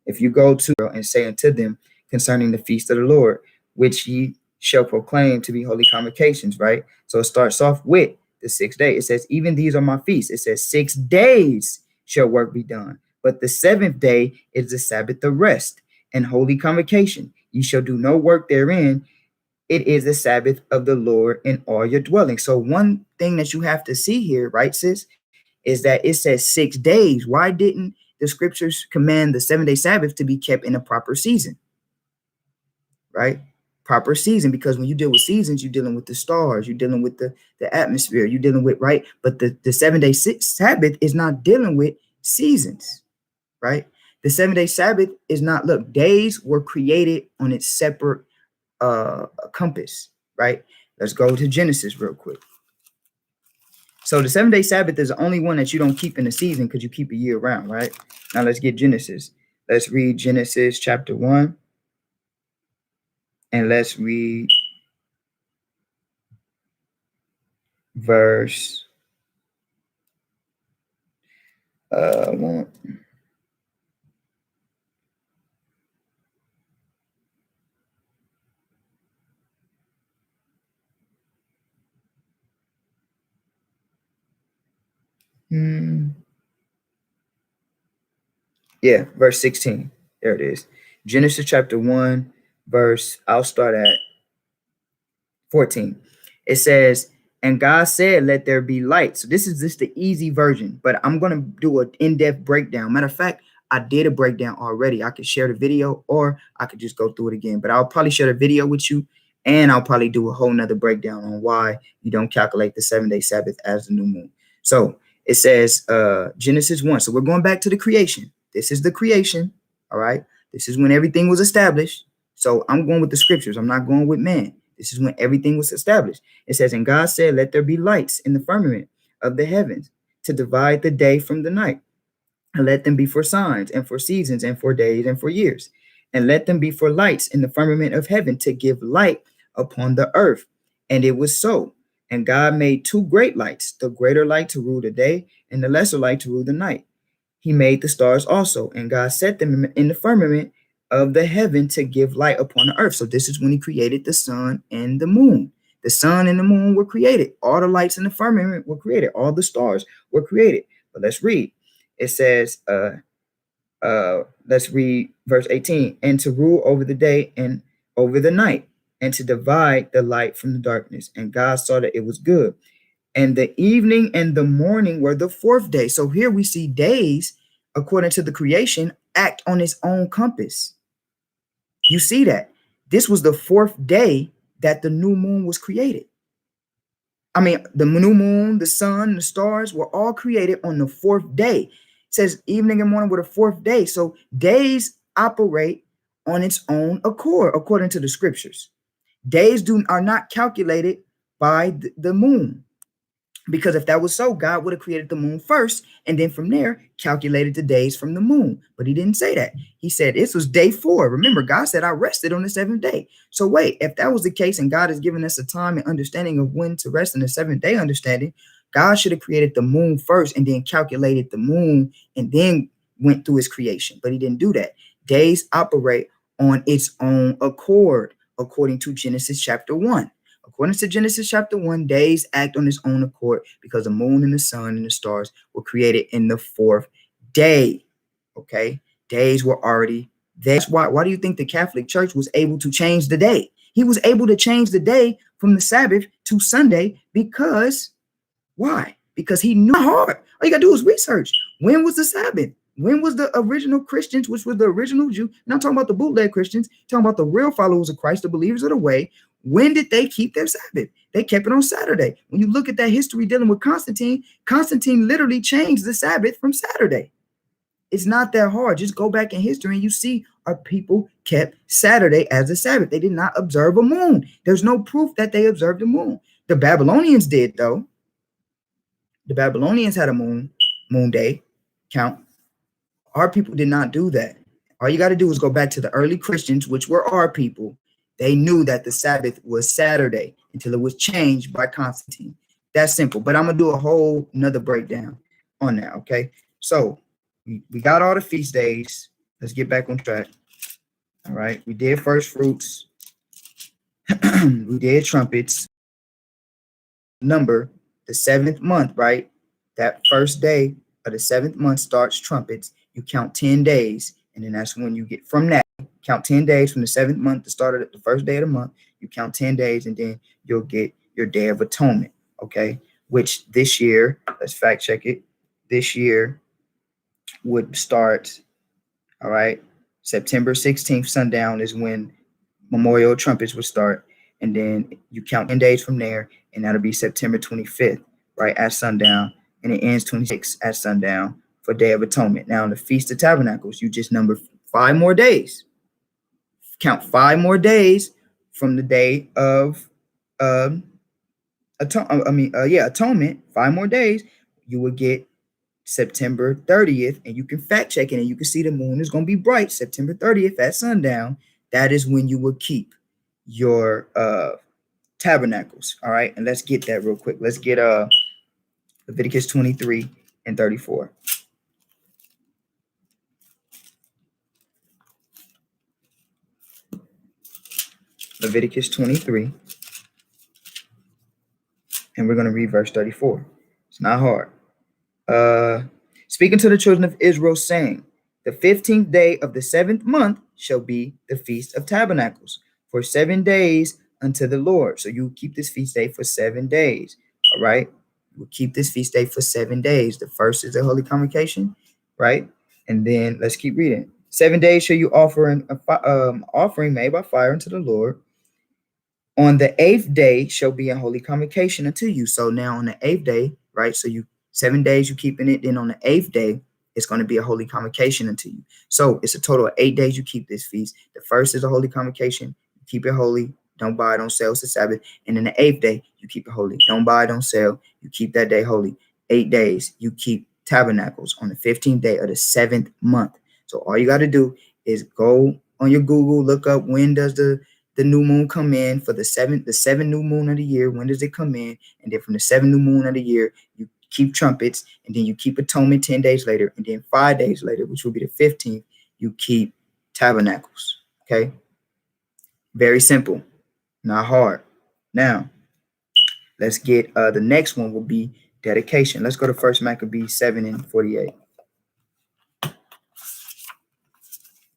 If you go to and say unto them concerning the feast of the Lord, which ye shall proclaim to be holy convocations, right? So it starts off with the 6th day. It says, even these are my feasts. It says 6 days shall work be done. But the 7th day is the Sabbath of rest and holy convocation. You shall do no work therein. It is the Sabbath of the Lord in all your dwellings. So one thing that you have to see here, right, sis, is that it says 6 days. Why didn't the scriptures command the 7-day Sabbath to be kept in a proper season, right? Proper season, because when you deal with seasons, you're dealing with the stars, you're dealing with the atmosphere, you're dealing with, right? But the 7-day Sabbath is not dealing with seasons, right? The 7-day Sabbath is not, look, days were created on its separate compass, right? Let's go to Genesis real quick. So the 7-day Sabbath is the only one that you don't keep in the season because you keep it year round, right? Now let's get Genesis. Let's read Genesis chapter 1. And let's read verse 1. Yeah, verse 16. There it is. Genesis chapter 1, verse, I'll start at 14. It says, and God said, let there be light. So this is just the easy version, but I'm going to do an in-depth breakdown. Matter of fact, I did a breakdown already. I could share the video or I could just go through it again, but I'll probably share the video with you and I'll probably do a whole nother breakdown on why you don't calculate the 7-day Sabbath as the new moon. So it says Genesis 1. So we're going back to the creation. This is the creation. All right. This is when everything was established. So I'm going with the scriptures. I'm not going with man. This is when everything was established. It says, and God said, let there be lights in the firmament of the heavens to divide the day from the night. And let them be for signs and for seasons and for days and for years. And let them be for lights in the firmament of heaven to give light upon the earth. And it was so. And God made 2 great lights, the greater light to rule the day and the lesser light to rule the night. He made the stars also, and God set them in the firmament of the heaven to give light upon the earth. So this is when he created the sun and the moon. The sun and the moon were created. All the lights in the firmament were created. All the stars were created. But let's read. It says, let's read verse 18. And to rule over the day and over the night, and to divide the light from the darkness. And God saw that it was good. And the evening and the morning were the 4th day. So here we see days, according to the creation, act on its own compass. You see that this was the 4th day that the new moon was created. I mean, the new moon, the sun, the stars were all created on the 4th day. It says evening and morning were the 4th day. So days operate on its own accord, according to the scriptures. Days are not calculated by the moon. Because if that was so, God would have created the moon first, and then from there, calculated the days from the moon. But he didn't say that. He said this was day 4. Remember, God said, I rested on the 7th day. So wait, if that was the case, and God has given us a time and understanding of when to rest in the 7th day understanding, God should have created the moon first and then calculated the moon and then went through his creation. But he didn't do that. Days operate on its own accord, according to Genesis chapter 1. According to Genesis chapter 1, days act on its own accord because the moon and the sun and the stars were created in the 4th day. Okay, days were already there. That's why do you think the Catholic Church was able to change the day? He was able to change the day from the Sabbath to Sunday because why? Because he knew hard. All you got to do is research. When was the Sabbath? When was the original Christians, which were the original Jew? Not talking about the bootleg Christians, talking about the real followers of Christ, the believers of the way. When did they keep their Sabbath? They kept it on Saturday. When you look at that history dealing with Constantine, Constantine literally changed the Sabbath from Saturday. It's not that hard. Just go back in history and you see our people kept Saturday as a Sabbath. They did not observe a moon. There's no proof that they observed a moon. The Babylonians did, though. The Babylonians had a moon day count. Our people did not do that. All you got to do is go back to the early Christians, which were our people. They knew that the Sabbath was Saturday until it was changed by Constantine. That's simple. But I'm going to do a whole nother breakdown on that, okay? So we got all the feast days. Let's get back on track. All right. We did first fruits. We did trumpets. Number the seventh month, right? That first day of the seventh month starts trumpets. You count 10 days, and then that's when you get from that. Count 10 days from the seventh month, the start of the first day of the month. You count 10 days, and then you'll get your Day of Atonement, okay? Which this year, let's fact check it. This year would start, all right? September 16th, sundown is when memorial trumpets would start. And then you count 10 days from there, and that'll be September 25th, right, at sundown. And it ends 26th at sundown for Day of Atonement. Now, in the Feast of Tabernacles, you just number 5 more days. Count 5 more days from the day of atonement. 5 more days, you will get September 30th, and you can fact check it, and you can see the moon is going to be bright September 30th at sundown. That is when you will keep your tabernacles. All right, and let's get that real quick. Let's get Leviticus 23 and 34. Leviticus 23, and we're going to read verse 34. It's not hard. Speaking to the children of Israel, saying, the 15th day of the 7th month shall be the Feast of Tabernacles, for 7 days unto the Lord. So you keep this feast day for 7 days. All right. We'll keep this feast day for 7 days. The first is the Holy Convocation, right? And then let's keep reading. 7 days shall you offer an offering made by fire unto the Lord. On the 8th day shall be a Holy Convocation unto you. So now on the 8th day, right? So you 7 days you keeping it. Then on the 8th day, it's going to be a Holy Convocation unto you. So it's a total of 8 days you keep this feast. The first is a Holy Convocation. You keep it holy. Don't buy, don't sell. It's the Sabbath. And then the 8th day, you keep it holy. Don't buy, don't sell. You keep that day holy. 8 days, you keep tabernacles on the 15th day of the 7th month. So all you got to do is go on your Google, look up when does the new moon come in for the seventh new moon of the year. When does it come in? And then from the 7th new moon of the year, you keep trumpets, and then you keep atonement 10 days later. And then 5 days later, which will be the 15th, you keep tabernacles. Okay. Very simple, not hard. Now, let's get the next one will be dedication. Let's go to 1 Maccabees 7 and 48. All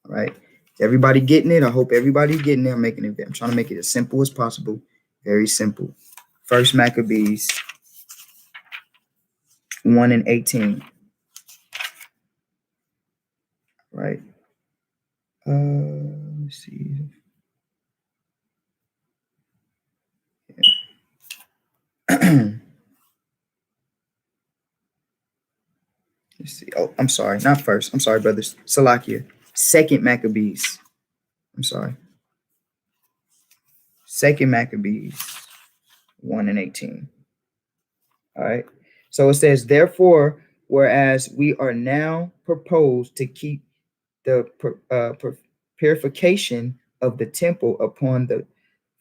right. Is everybody getting it? I hope everybody's getting it. I'm trying to make it as simple as possible. Very simple. 1 Maccabees 1 and 18. Right. Let's see. Yeah. Let's see. Oh, I'm sorry. Not first. I'm sorry, brothers. Salakia. 2 Maccabees. I'm sorry. 2 Maccabees 1 and 18. All right. So it says, therefore, whereas we are now proposed to keep the purification of the temple upon the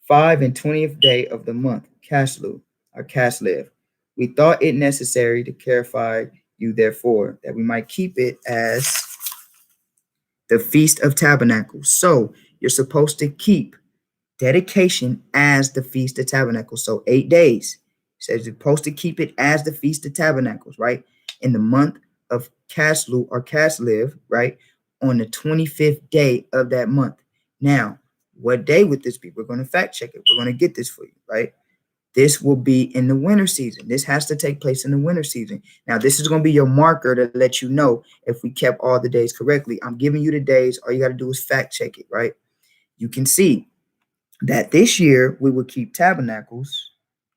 5 and 20th day of the month, Caslu, or Caslev, we thought it necessary to clarify you, therefore, that we might keep it as the Feast of Tabernacles. So you're supposed to keep dedication as the Feast of Tabernacles. So 8 days. It says you're supposed to keep it as the Feast of Tabernacles, right? In the month of Caslu or Caslev, right? On the 25th day of that month. Now, what day would this be? We're going to fact check it. We're going to get this for you, right? This will be in the winter season. This has to take place in the winter season. Now, this is going to be your marker to let you know if we kept all the days correctly. I'm giving you the days. All you got to do is fact check it, right? You can see that this year we will keep tabernacles.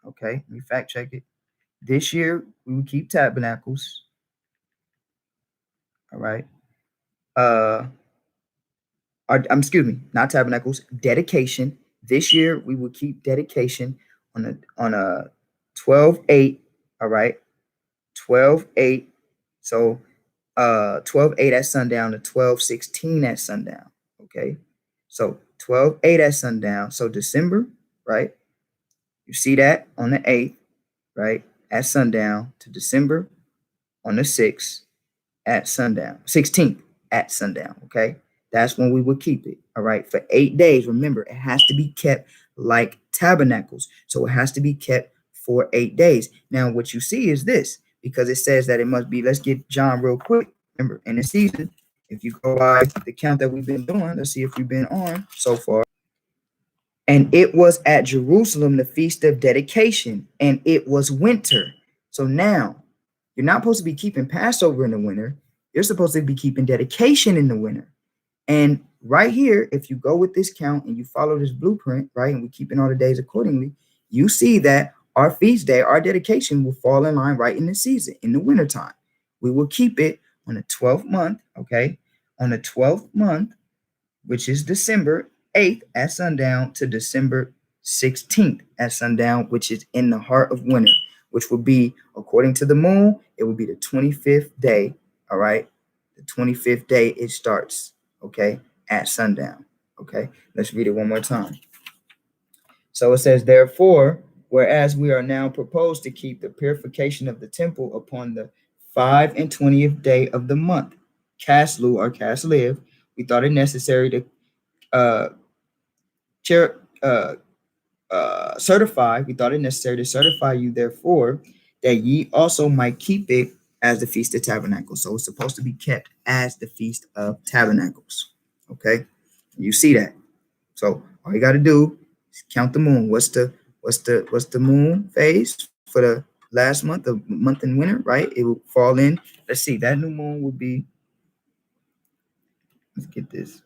Okay, let me fact check it. This year we will keep tabernacles. All right. Excuse me, not tabernacles, dedication. This year we will keep dedication on a 12/8. All right, 12/8. So 12/8 at sundown to 12/16 at sundown. Okay, so 12/8 at sundown. So December, right? You see that on the 8th, right? At sundown to December on the 6th at sundown, 16th at sundown. Okay. That's when we would keep it. All right. For 8 days. Remember, it has to be kept like tabernacles. So it has to be kept for 8 days. Now, what you see is this, because it says that it must be, let's get John real quick. Remember, in the season, if you go by the count that we've been doing, let's see if we've been on so far. And it was at Jerusalem, the feast of dedication, and it was winter. So now you're not supposed to be keeping Passover in the winter. You're supposed to be keeping dedication in the winter. And right here, if you go with this count and you follow this blueprint, right, and we're keeping all the days accordingly, you see that our feast day, our dedication will fall in line right in the season, in the wintertime. We will keep it on the 12th month, okay? On the 12th month, which is December 8th at sundown to December 16th at sundown, which is in the heart of winter, which will be, according to the moon, it will be the 25th day, all right? The 25th day it starts, okay, at sundown, okay? Let's read it one more time. So it says, therefore, whereas we are now proposed to keep the purification of the temple upon the 5 and 20th day of the month, Caslu or Casliv, we thought it necessary to certify, we thought it necessary to certify you, therefore, that ye also might keep it as the Feast of Tabernacles. So it's supposed to be kept as the Feast of Tabernacles. Okay, you see that. So all you got to do is count the moon. What's the moon phase for the last month, the month in winter, right? It will fall in. Let's see, that new moon would be, let's get this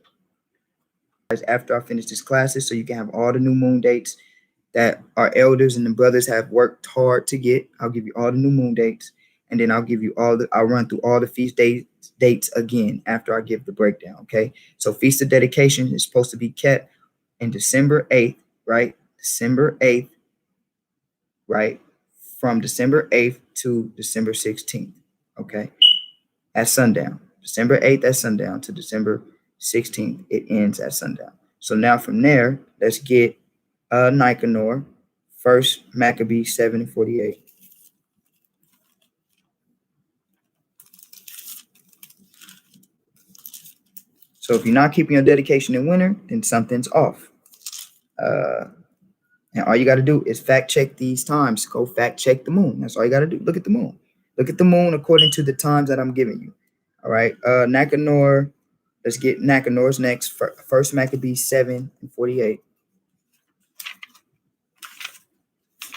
after I finish this classes, so you can have all the new moon dates that our elders and the brothers have worked hard to get. I'll give you all the new moon dates, and then I'll give you I'll run through all the feast dates again after I give the breakdown. Okay. So Feast of Dedication is supposed to be kept in December 8th, right? December 8th, right? From December 8th to December 16th. Okay. At sundown. December 8th at sundown to December 16th. It ends at sundown. So now from there, let's get Nicanor, First Maccabees 7:48. So if you're not keeping your dedication in winter, then something's off. And all you got to do is fact check these times. Go fact check the moon. That's all you got to do. Look at the moon. Look at the moon according to the times that I'm giving you. All right. Nicanor. Let's get Nicanor's next. First Maccabees 7:48.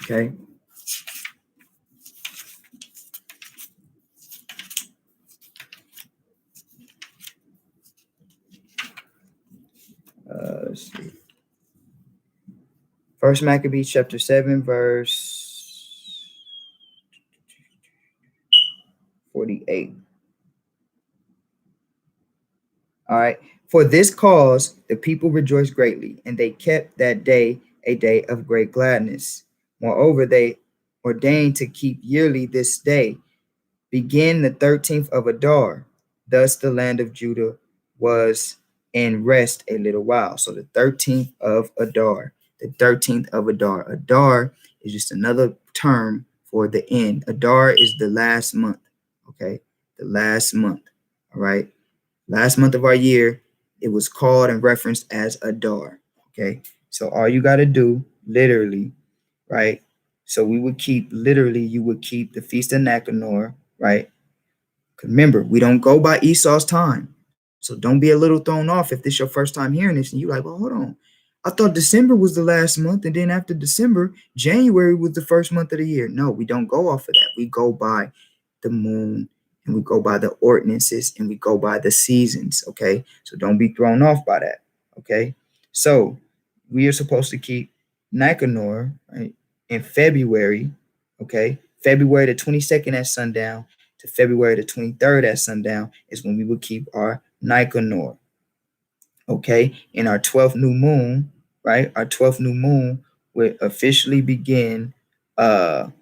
Okay. Let's see. First Maccabees chapter 7, verse 48. All right. For this cause the people rejoiced greatly, and they kept that day a day of great gladness. Moreover, they ordained to keep yearly this day, begin the 13th of Adar. Thus the land of Judah was in rest a little while. So the 13th of Adar, the 13th of Adar. Adar is just another term for the end. Adar is the last month. Okay. The last month. All right. Last month of our year, it was called and referenced as Adar. Okay. So all you got to do, literally, right? So we would keep, literally, you would keep the Feast of Nicanor, right? Remember, we don't go by Esau's time. So don't be a little thrown off if this is your first time hearing this and you're like, well, hold on. I thought December was the last month. And then after December, January was the first month of the year. No, we don't go off of that. We go by the moon and we go by the ordinances and we go by the seasons. Okay. So don't be thrown off by that. Okay. So we are supposed to keep Nicanor, right, in February. Okay. February the 22nd at sundown to February the 23rd at sundown is when we would keep our Nicanor. Okay. In our 12th new moon, right? Our 12th new moon would officially begin I'm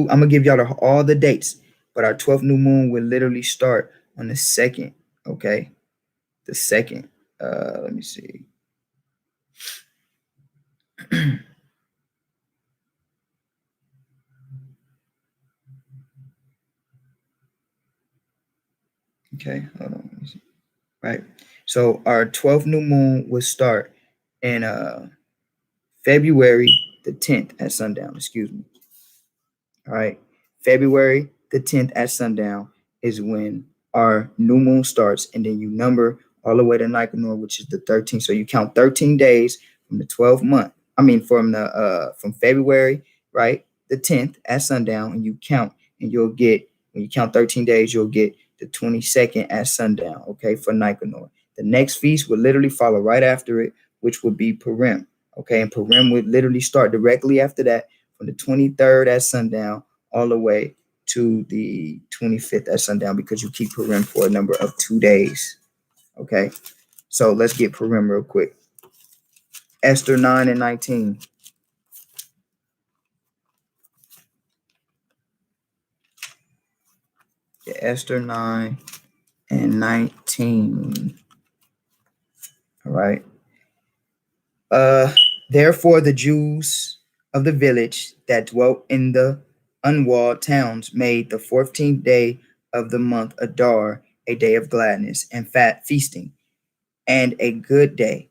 gonna give y'all all the dates, but our 12th new moon will literally start on the 2nd. Okay. The 2nd. Let me see. Okay, hold on. Right. So our 12th new moon will start in February the 10th at sundown. Excuse me. All right. February the 10th at sundown is when our new moon starts, and then you number all the way to Nicanor, which is the 13th. So you count 13 days from the 12th month. I mean, from February, right, the 10th at sundown, and you count, and you'll get, when you count 13 days, you'll get the 22nd at sundown. Okay, for Nicanor. The next feast will literally follow right after it, which would be Purim. Okay, and Purim would literally start directly after that, from the 23rd at sundown all the way to the 25th at sundown, because you keep Purim for a number of 2 days. Okay, so let's get Purim real quick. Esther 9 and 19. Yeah, Esther 9 and 19. All right. Therefore the Jews of the village that dwelt in the unwalled towns made the 14th day of the month Adar a day of gladness and fat feasting, and a good day,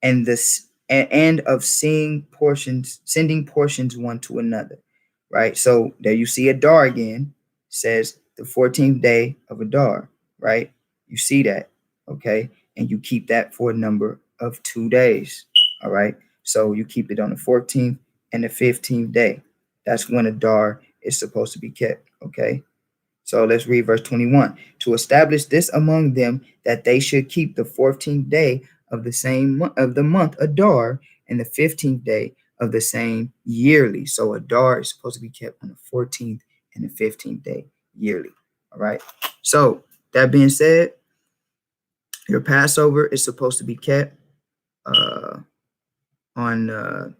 and of sending portions one to another. Right. So there you see Adar again, says the 14th day of Adar. Right. You see that. Okay. And you keep that for a number of 2 days. All right. So you keep it on the 14th and the 15th day. That's when Adar is supposed to be kept. Okay. So let's read verse 21. To establish this among them, that they should keep the 14th day of the month Adar, and the 15th day of the same yearly. So Adar is supposed to be kept on the 14th and the 15th day yearly. All right. So that being said, your Passover is supposed to be kept on the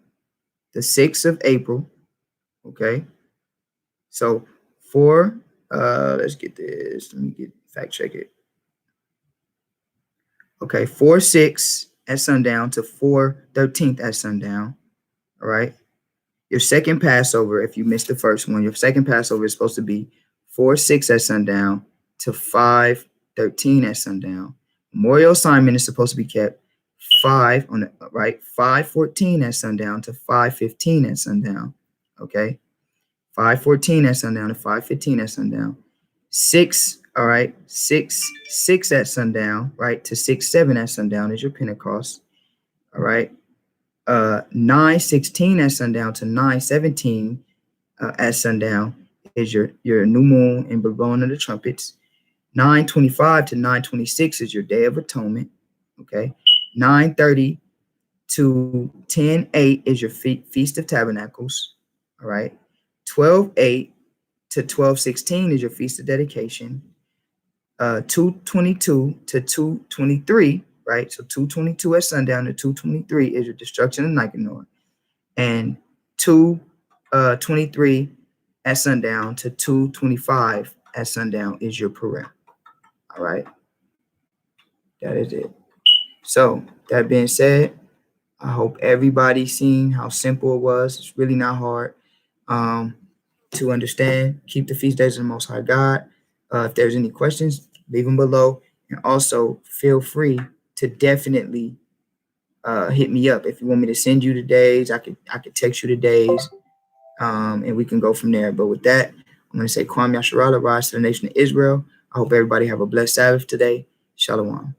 6th of April. Okay. So let's get this. Let me fact check it. Okay, 4/6 at sundown to 4/13 at sundown. All right. Your second Passover, if you missed the first one, your second Passover is supposed to be 4/6 at sundown to 5/13 at sundown. Memorial assignment is supposed to be kept 5/14 at sundown to 5/15 at sundown. Okay. 5/14 at sundown to 5/15 at sundown. 6, all right, 6 at sundown, right, to 6/7 at sundown is your Pentecost. All right. 9/16 at sundown to 9/17 at sundown is your new moon and blowing of the trumpets. 9/25 to 9/26 is your Day of Atonement. Okay. 9/30 to 10/8 is your Feast of Tabernacles. All right. 12/8 to 12/16 is your Feast of Dedication. 2/22 to 2/23, right? So 2/22 at sundown to 2/23 is your Destruction of Nicanor. And 2/23 at sundown to 2/25 at sundown is your Purim. All right. That is it. So that being said, I hope everybody seen how simple it was. It's really not hard to understand. Keep the feast days of the Most High God. If there's any questions, leave them below. And also feel free to definitely hit me up. If you want me to send you the days, I could text you the days, and we can go from there. But with that, I'm going to say Kwam Yasharala, rise to the nation of Israel. I hope everybody have a blessed Sabbath today. Shalom.